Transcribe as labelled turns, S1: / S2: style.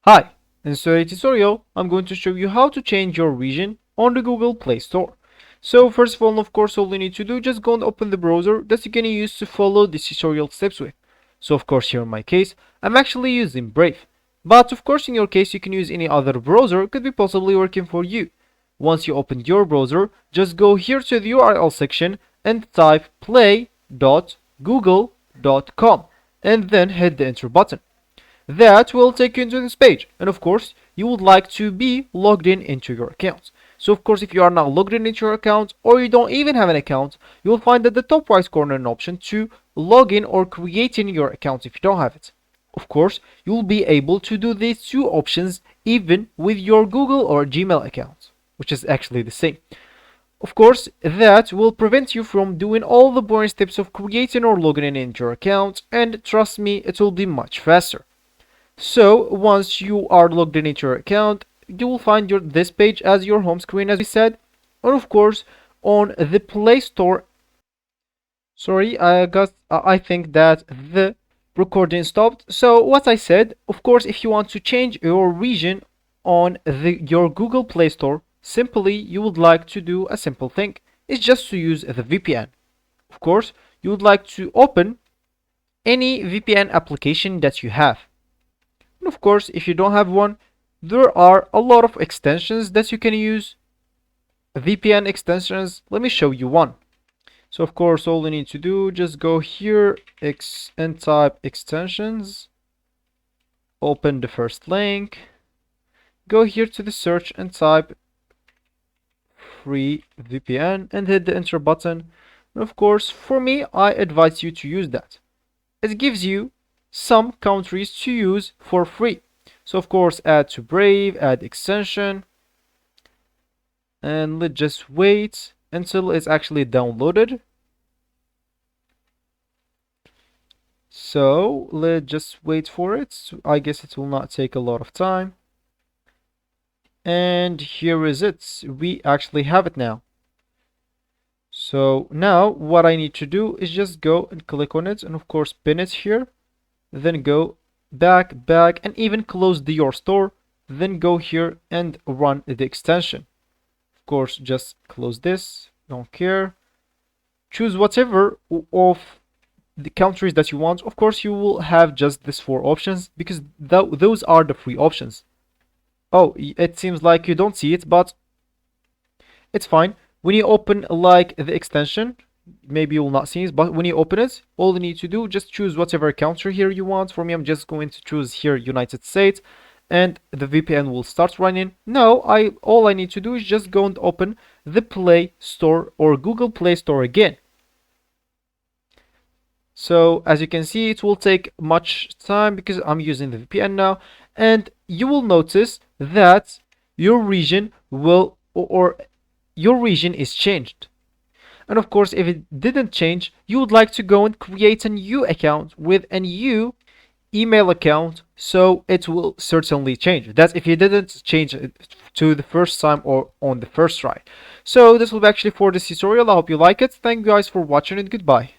S1: Hi, in today's tutorial, I'm going to show you how to change your region on the Google Play Store. So first of all, of course, all you need to do, just go and open the browser that you're going to use to follow this tutorial steps with. So of course, here in my case, I'm actually using Brave. But of course, in your case, you can use any other browser, could be possibly working for you. Once you open your browser, just go here to the URL section and type play.google.com and then hit the enter button. That will take you into this page, and of course you would like to be logged in into your account. So of course, if you are not logged in into your account or you don't even have an account, you will find at the top right corner an option to log in or creating your account if you don't have it. Of course, you will be able to do these two options even with your Google or Gmail account, which is actually the same. Of course, that will prevent you from doing all the boring steps of creating or logging in into your account, and trust me, it will be much faster. So once you are logged in into your account, you will find this page as your home screen, as we said, and of course on the Play Store. Sorry, I think that the recording stopped. So what I said, of course, if you want to change your region on your Google Play Store, simply you would like to do a simple thing. It's just to use the VPN. Of course, you would like to open any VPN application that you have. And of course, if you don't have one, there are a lot of extensions that you can use. VPN extensions. Let me show you one. So of course, all you need to do, just go here and type extensions. Open the first link. Go here to the search and type free VPN and hit the enter button. And of course, for me, I advise you to use that. It gives you some countries to use for free. So of course, add to Brave, add extension, and let's just wait until it's actually downloaded. So let's just wait for it. I guess it will not take a lot of time. And here is it. We actually have it now. So now what I need to do is just go and click on it, and of course pin it here. Then go back, and even close your store. Then go here and run the extension. Of course, just close this, don't care. Choose whatever of the countries that you want. Of course, you will have just these four options because those are the free options. Oh, it seems like you don't see it, but it's fine. When you open like the extension, maybe you will not see it, but when you open it, all you need to do, just choose whatever country here you want. For me, I'm just going to choose here United States, and the VPN will start running. Now all I need to do is just go and open the Play Store or Google Play Store again. So as you can see, it will take much time because I'm using the VPN now, and you will notice that your region will or your region is changed. And of course, if it didn't change, you would like to go and create a new account with a new email account, so it will certainly change. That's if you didn't change it to the first time or on the first try. So this will be actually for this tutorial. I hope you like it. Thank you guys for watching, and goodbye.